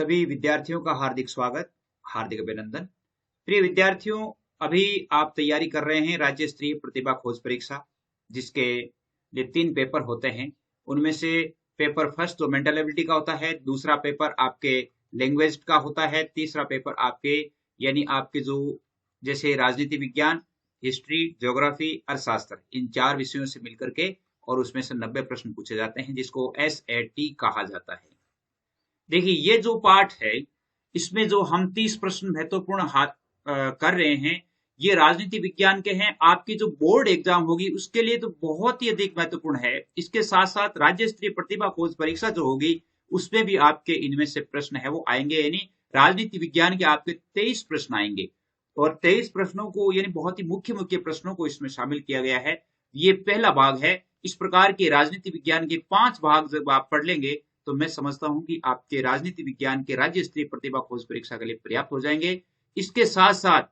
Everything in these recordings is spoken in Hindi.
सभी विद्यार्थियों का हार्दिक स्वागत, हार्दिक अभिनंदन। प्रिय विद्यार्थियों, अभी आप तैयारी कर रहे हैं राज्य स्तरीय प्रतिभा खोज परीक्षा, जिसके लिए 3 पेपर होते हैं। उनमें से पेपर फर्स्ट तो मेंटल एबिलिटी का होता है, दूसरा पेपर आपके लैंग्वेज का होता है, तीसरा पेपर आपके यानी आपके जो जैसे राजनीति विज्ञान, हिस्ट्री, ज्योग्राफी, अर्थशास्त्र, इन 4 विषयों से मिलकर के और उसमें से 90 प्रश्न पूछे जाते हैं, जिसको SAT कहा जाता है। देखिए, ये जो पार्ट है, इसमें जो हम 30 प्रश्न महत्वपूर्ण कर रहे हैं, ये राजनीति विज्ञान के हैं। आपकी जो बोर्ड एग्जाम होगी उसके लिए तो बहुत ही अधिक महत्वपूर्ण है। इसके साथ साथ राज्य स्तरीय प्रतिभा खोज परीक्षा जो होगी उसमें भी आपके इनमें से प्रश्न है वो आएंगे, यानी राजनीति विज्ञान के आपके 23 प्रश्न आएंगे और 23 प्रश्नों को यानी बहुत ही मुख्य मुख्य प्रश्नों को इसमें शामिल किया गया है। ये पहला भाग है। इस प्रकार के राजनीति विज्ञान के 5 भाग जब आप पढ़ लेंगे तो मैं समझता हूं कि आपके राजनीति विज्ञान के राज्य स्तरीय प्रतिभा खोज परीक्षा के लिए पर्याप्त हो जाएंगे। इसके साथ साथ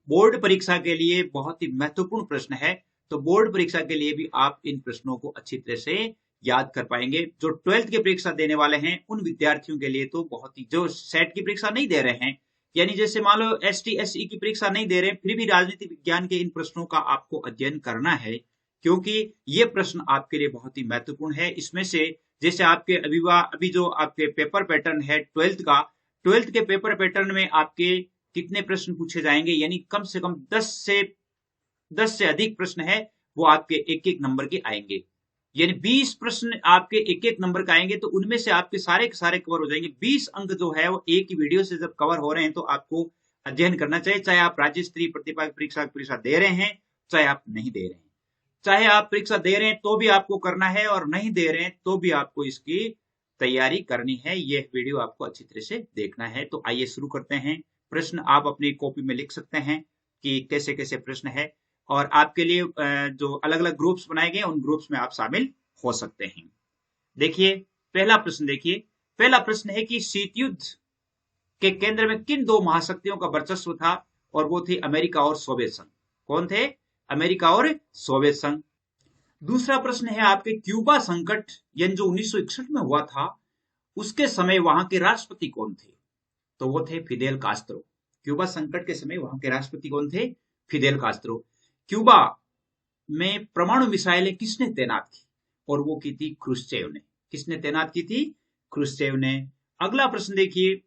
बोर्ड परीक्षा के लिए बहुत ही महत्वपूर्ण प्रश्न है, तो बोर्ड परीक्षा के लिए भी आप इन प्रश्नों को अच्छी तरह से याद कर पाएंगे। जो 12th की परीक्षा देने वाले हैं उन विद्यार्थियों के लिए तो बहुत ही, जो सेट की परीक्षा नहीं दे रहे हैं, यानी जैसे मान लो ST SE की परीक्षा नहीं दे रहे हैं, फिर भी राजनीति विज्ञान के इन प्रश्नों का आपको अध्ययन करना है, क्योंकि ये प्रश्न आपके लिए बहुत ही महत्वपूर्ण है। इसमें से जैसे आपके अभी जो आपके पेपर पैटर्न है 12th के पेपर पैटर्न में आपके कितने प्रश्न पूछे जाएंगे, यानी कम से कम 10 से अधिक प्रश्न है वो आपके एक एक नंबर के आएंगे, यानी 20 प्रश्न आपके एक एक नंबर का आएंगे, तो उनमें से आपके सारे के सारे कवर हो जाएंगे। 20 अंक जो है वो एक ही वीडियो से जब कवर हो रहे हैं तो आपको अध्ययन करना चाहिए, चाहे आप राज्य स्तरीय प्रतिभा परीक्षा दे रहे हैं, चाहे आप नहीं दे रहे हैं। चाहे आप परीक्षा दे रहे हैं तो भी आपको करना है और नहीं दे रहे हैं तो भी आपको इसकी तैयारी करनी है। यह वीडियो आपको अच्छी तरह से देखना है। तो आइए शुरू करते हैं। प्रश्न आप अपनी कॉपी में लिख सकते हैं कि कैसे कैसे प्रश्न है, और आपके लिए जो अलग अलग ग्रुप्स बनाए गए उन ग्रुप्स में आप शामिल हो सकते हैं। देखिए पहला प्रश्न है कि शीत युद्ध के केंद्र में किन 2 महाशक्तियों का वर्चस्व था, और वो थे अमेरिका और सोवियत संघ। कौन थे? अमेरिका और सोवियत संघ। दूसरा प्रश्न है आपके क्यूबा संकट यानी जो 1961 में हुआ था, उसके समय वहां के राष्ट्रपति कौन थे? तो वो थे फिदेल कास्त्रो। क्यूबा संकट के समय वहां के राष्ट्रपति कौन थे? Fidel Castro. क्यूबा में परमाणु मिसाइलें किसने तैनात की? और वो की थी क्रुश्चेव ने। किसने तैनात की थी? क्रुश्चेव ने। अगला प्रश्न देखिए,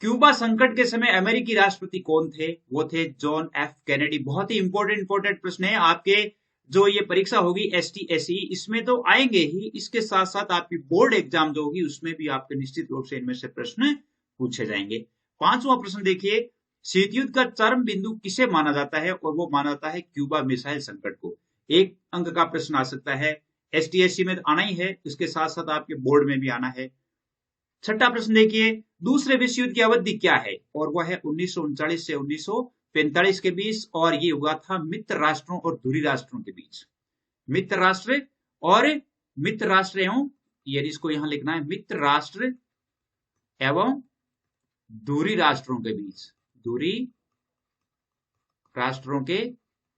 क्यूबा संकट के समय अमेरिकी राष्ट्रपति कौन थे? वो थे जॉन F कैनेडी। बहुत ही इंपॉर्टेंट प्रश्न है। आपके जो ये परीक्षा होगी ST SE इसमें तो आएंगे ही, इसके साथ साथ आपकी बोर्ड एग्जाम जो होगी उसमें भी आपके निश्चित रूप से इनमें से प्रश्न पूछे जाएंगे। 5वां प्रश्न देखिए, शीत युद्ध का चरम बिंदु किसे माना जाता है? और वो माना जाता है क्यूबा मिसाइल संकट को। 1 अंक का प्रश्न आ सकता है। ST SE में आना ही है, इसके साथ साथ आपके बोर्ड में भी आना है। 6ठा प्रश्न देखिए, दूसरे विश्व युद्ध की अवधि क्या है? और वह है 1939 से 1945 के बीच, और ये हुआ था मित्र राष्ट्रों और धुरी राष्ट्रों के बीच। मित्र राष्ट्र एवं, ये इसको यहां लिखना है, मित्र राष्ट्र एवं धुरी राष्ट्रों के बीच, धुरी राष्ट्रों के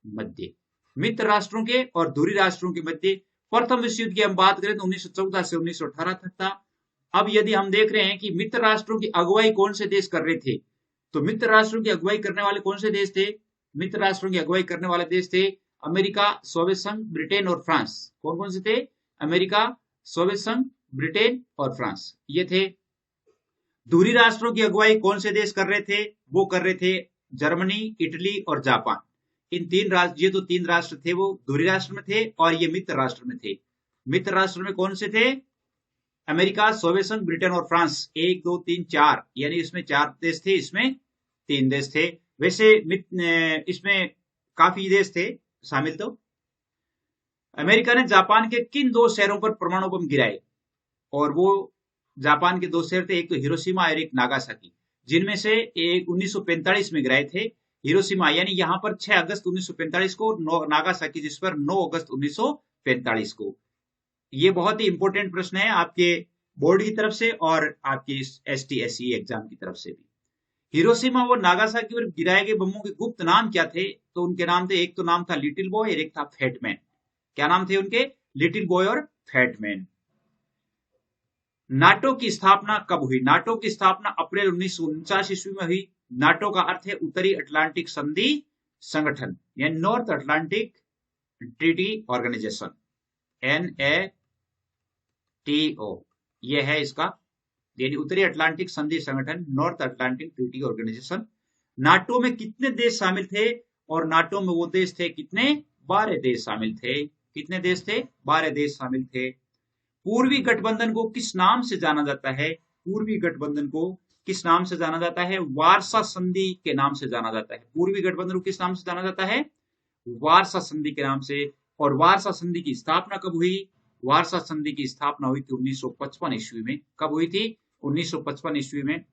मध्य, मित्र राष्ट्रों के और धुरी राष्ट्रों के मध्य। प्रथम विश्व युद्ध की हम बात करें तो 1914 से 1918 तक था। अब यदि हम देख रहे हैं कि मित्र राष्ट्रों की अगुवाई कौन से देश कर रहे थे, तो मित्र राष्ट्रों की अगुवाई करने वाले कौन से देश थे? मित्र राष्ट्रों की अगुवाई करने वाले देश थे अमेरिका, सोवियत संघ, ब्रिटेन और फ्रांस। कौन कौन से थे? अमेरिका, सोवियत संघ, ब्रिटेन और फ्रांस, ये थे। धुरी राष्ट्रों की अगुवाई कौन से देश कर रहे थे? वो कर रहे थे जर्मनी, इटली और जापान। इन 3 राष्ट्र, ये तो 3 राष्ट्र थे वो धुरी राष्ट्र में थे और ये मित्र राष्ट्र में थे। मित्र राष्ट्र में कौन से थे? अमेरिका, सोवियत संघ, ब्रिटेन और फ्रांस। 1 2 3 4, यानी इसमें 4 देश थे, इसमें 3 देश थे। वैसे इसमें काफी देश थे शामिल। तो अमेरिका ने जापान के किन 2 शहरों पर परमाणु बम गिराए? और वो जापान के 2 शहर थे, एक तो हिरोशिमा और एक नागासाकी, जिनमें से एक 1945 में गिराए थे। हिरोशिमा यानी यहां पर 6 अगस्त 1945 को, नागासाकी जिस पर 9 अगस्त 1945 को। ये बहुत ही इंपॉर्टेंट प्रश्न है आपके बोर्ड की तरफ से और आपकी ST SE एग्जाम की तरफ से भी। हिरोशिमा और नागासाकी पर गिराए गए बमों के गुप्त नाम क्या थे? तो उनके नाम थे, एक तो नाम था लिटिल बॉय और एक था फैट मैन। क्या नाम थे उनके? लिटिल बॉय और फैट मैन। नाटो की स्थापना कब हुई? नाटो की स्थापना अप्रैल 1949 ईस्वी में हुई। नाटो का अर्थ है उत्तरी अटलांटिक संधि संगठन, यानी North Atlantic Treaty Organisation, NATO, यह है इसका, यानी उत्तरी अटलांटिक संधि संगठन, North Atlantic Treaty Organisation. NATO में कितने देश शामिल थे? और नाटो में वो देश थे कितने? 12 देश शामिल थे। कितने देश थे? 12 देश शामिल थे। पूर्वी गठबंधन को किस नाम से जाना जाता है? पूर्वी गठबंधन को किस नाम से जाना जाता है? वारसा संधि के नाम से जाना जाता है। पूर्वी गठबंधन को किस नाम से जाना जाता है? वारसा संधि के नाम से। और वारसा संधि की स्थापना कब हुई? वारसा संधि की स्थापना हुई थी 1955 ईस्वी में। कब हुई थी? 1955 ईस्वी में।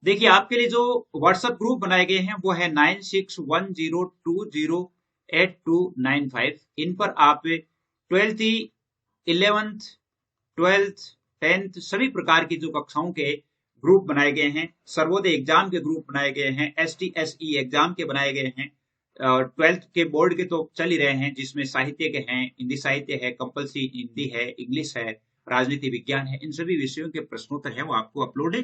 देखिए, आपके लिए जो व्हाट्सएप ग्रुप बनाए गए हैं वो है 9610208295। इन पर आप 12th, 11th, 12th, 10th सभी प्रकार की जो कक्षाओं के ग्रुप बनाए गए हैं, सर्वोदय एग्जाम के ग्रुप बनाए गए हैं, STSE एग्जाम के बनाए गए हैं, 12th के बोर्ड के तो चल ही रहे हैं, जिसमें साहित्य के हैं, हिंदी साहित्य है, कंपल्सरी हिंदी है, इंग्लिश है, राजनीति विज्ञान है। इन सभी विषयों के प्रश्नोत्तर है वो आपको अपलोड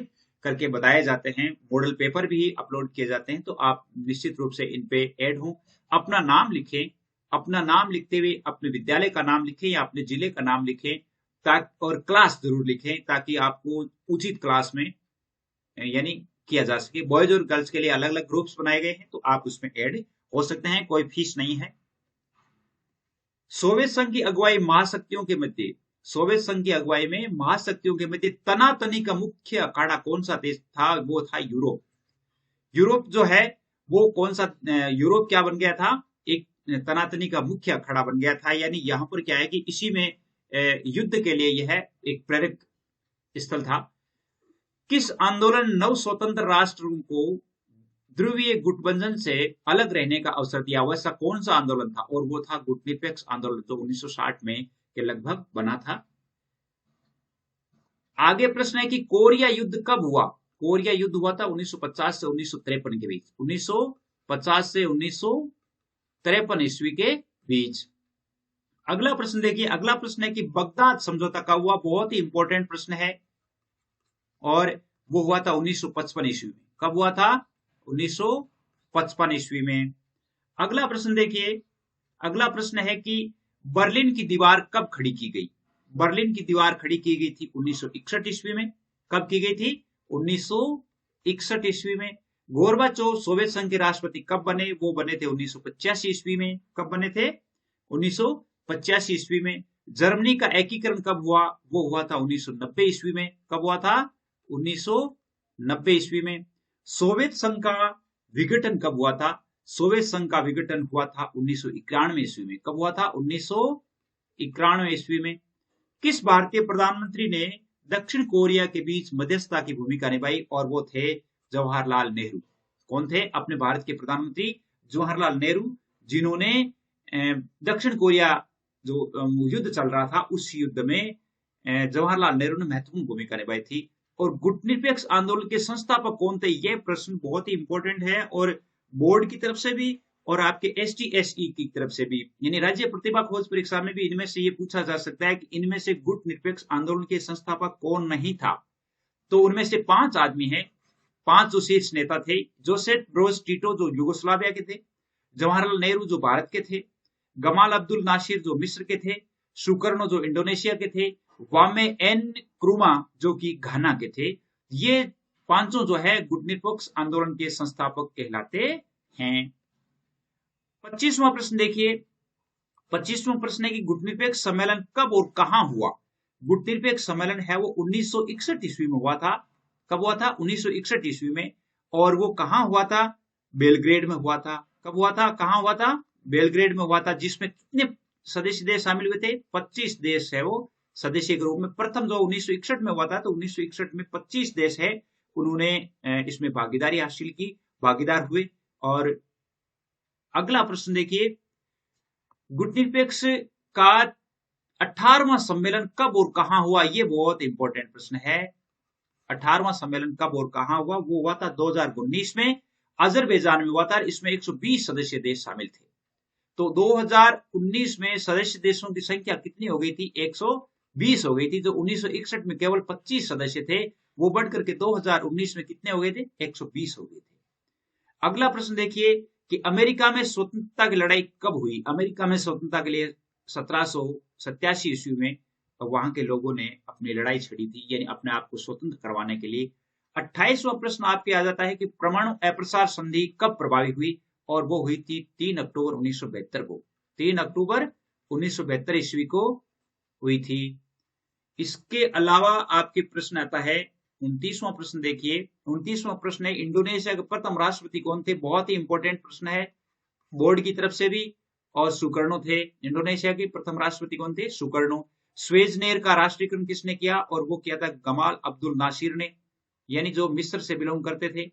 करके बताए जाते हैं। मॉडल पेपर भी अपलोड किए जाते हैं, तो आप निश्चित रूप से इन पे ऐड हों। अपना नाम लिखें, अपना नाम लिखते हुए अपने विद्यालय का नाम लिखें या अपने जिले का नाम लिखें, ताकि और क्लास जरूर लिखें, ताकि आपको उचित क्लास में यानी किया जा सके। बॉयज और गर्ल्स के लिए अलग अलग ग्रुप्स बनाए गए हैं, तो आप उसमें ऐड हो सकते हैं, कोई फीस नहीं है। सोवियत संघ की अगुवाई महाशक्तियों के मध्य, सोवियत संघ की अगुवाई में महाशक्तियों के मध्य तनातनी का मुख्य अखाड़ा कौन सा देश था? वो था यूरोप। यूरोप जो है वो कौन सा, यूरोप क्या बन गया था? एक तनातनी का मुख्य अखाड़ा बन गया था। यानी यहां पर क्या है कि इसी में युद्ध के लिए यह एक प्रेरक स्थल था। किस आंदोलन नव स्वतंत्र राष्ट्रों को ध्रुवीय गुटबंधन से अलग रहने का अवसर दिया? वैसा कौन सा आंदोलन था? और वो था गुटनिरपेक्ष आंदोलन, जो 1960 में के लगभग बना था। आगे प्रश्न है कि कोरिया युद्ध कब हुआ? कोरिया युद्ध हुआ था 1950 से 1953 के बीच। 1950 से 1953 ईस्वी के बीच। अगला प्रश्न देखिए, अगला प्रश्न है कि बगदाद समझौता कब हुआ? बहुत ही इंपॉर्टेंट प्रश्न है, और वो हुआ था 1955 ईस्वी में। कब हुआ था? 1955 ईस्वी में। अगला प्रश्न देखिए, अगला प्रश्न है कि बर्लिन की दीवार कब खड़ी की गई? बर्लिन की दीवार खड़ी की गई थी 1961 ईस्वी में। कब की गई थी? 1961 ईस्वी में। गोरबाचोव सोवियत संघ के राष्ट्रपति कब बने? वो बने थे 1985 ईस्वी में। कब बने थे? 1985 ईस्वी में। जर्मनी का एकीकरण कब हुआ? वो हुआ था 1990 ईस्वी में। कब हुआ था? 1990 ईस्वी में। सोवियत संघ का विघटन कब हुआ था? सोवियत संघ का विघटन हुआ था 1991 ईस्वी में। कब हुआ था? 1991 ईस्वी में। किस भारतीय प्रधानमंत्री ने दक्षिण कोरिया के बीच मध्यस्थता की भूमिका निभाई? और वो थे जवाहरलाल नेहरू। कौन थे? अपने भारत के प्रधानमंत्री जवाहरलाल नेहरू, जिन्होंने दक्षिण कोरिया जो युद्ध चल रहा था, उस युद्ध में जवाहरलाल नेहरू ने महत्वपूर्ण भूमिका निभाई थी। और गुटनिरपेक्ष आंदोलन के संस्थापक कौन थे? यह प्रश्न बहुत ही इंपॉर्टेंट है, और बोर्ड की तरफ से भी और आपके STSE की तरफ से भी, यानी राज्य प्रतिभा खोज परीक्षा में भी इनमें से ये पूछा जा सकता है कि इनमें से गुटनिरपेक्ष आंदोलन के संस्थापक कौन नहीं था? तो उनमें से 5 आदमी हैं, 5 जो शीर्ष नेता थे। जोसेफ ब्रोज टीटो जो युगोस्लाविया के थे, जवाहरलाल नेहरू जो भारत के थे, गमाल अब्दुल नासिर जो मिस्र के थे, सुकर्णो जो इंडोनेशिया के थे, वामे एन क्रुमा जो कि घाना के थे। ये पांचों जो है गुटनिरपेक्ष आंदोलन के संस्थापक कहलाते हैं। 25वां प्रश्न देखिए, 25वां प्रश्न है कि गुटनिरपेक्ष सम्मेलन कब और कहां हुआ? गुटनिरपेक्ष सम्मेलन है वो 1961 ईस्वी में हुआ था। कब हुआ था? 1961 ईस्वी में। और वो कहां हुआ था? बेलग्रेड में हुआ था। कब हुआ था? कहां हुआ था? बेलग्रेड में हुआ था। जिसमें कितने सदस्य देश शामिल हुए थे? 25 देश है वो सदस्य के रूप में। प्रथम जो 1961 में हुआ था, तो 1961 में 25 देश है, उन्होंने इसमें भागीदारी हासिल की, भागीदार हुए। और अगला प्रश्न देखिए, गुटनिरपेक्ष का 18वां सम्मेलन कब और कहां हुआ? ये बहुत इंपॉर्टेंट प्रश्न है। 18वां सम्मेलन कब और कहां हुआ? वो हुआ था 2019 में, अजरबैजान में हुआ था। इसमें 120 सदस्य देश शामिल थे। तो 2019 में सदस्य देशों की संख्या कितनी हो गई थी? 20 हो गई थी। जो 1961 में केवल 25 सदस्य थे, वो बढ़ करके 2019 में कितने हो गए थे? 120 हो गए थे। अगला प्रश्न देखिए कि अमेरिका में स्वतंत्रता की लड़ाई कब हुई? अमेरिका में स्वतंत्रता के लिए 1787 ईस्वी में वहां के लोगों ने अपनी लड़ाई छेड़ी थी, यानी अपने आप को स्वतंत्र करवाने के लिए। 28वां प्रश्न आपके आ जाता है कि परमाणु अप्रसार संधि कब प्रभावी हुई? और वो हुई थी 3 अक्टूबर 1972 को। 3 अक्टूबर 1972 ईस्वी को हुई थी। इसके अलावा आपके प्रश्न आता है 29वां प्रश्न देखिए। 29वां प्रश्न है इंडोनेशिया के प्रथम राष्ट्रपति कौन थे? बहुत ही इंपॉर्टेंट प्रश्न है बोर्ड की तरफ से भी। और सुकर्णो थे। इंडोनेशिया के प्रथम राष्ट्रपति कौन थे? सुकर्णो। स्वेजनेर का राष्ट्रीयकरण किसने किया? और वो किया था गमाल अब्दुल नासिर ने, यानी जो मिस्र से बिलोंग करते थे।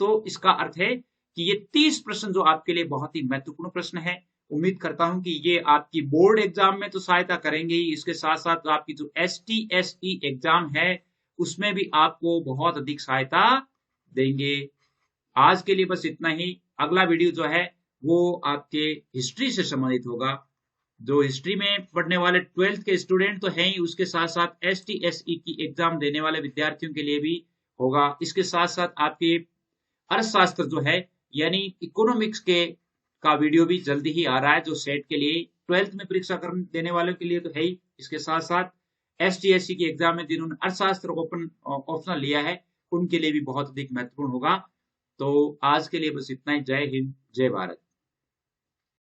तो इसका अर्थ है कि ये 30 प्रश्न जो आपके लिए बहुत ही महत्वपूर्ण प्रश्न है, उम्मीद करता हूं कि ये आपकी बोर्ड एग्जाम में तो सहायता करेंगे ही, इसके साथ साथ आपकी जो STSE एग्जाम है उसमें भी आपको बहुत अधिक सहायता देंगे। आज के लिए बस इतना ही। अगला वीडियो जो है वो आपके हिस्ट्री से संबंधित होगा। जो हिस्ट्री में पढ़ने वाले 12th के स्टूडेंट तो हैं ही, उसके साथ साथ STSE की एग्जाम देने वाले विद्यार्थियों के लिए भी होगा। इसके साथ साथ आपके अर्थशास्त्र जो है यानी इकोनॉमिक्स के का वीडियो भी जल्दी ही आ रहा है, जो सेट के लिए 12th में परीक्षा देने वालों के लिए तो है ही। इसके साथ साथ STSE की एग्जाम में जिन्होंने अर्थशास्त्र ओपन ऑप्शनल लिया है उनके लिए भी बहुत अधिक महत्वपूर्ण होगा। तो आज के लिए बस इतना ही। जय हिंद, जय भारत।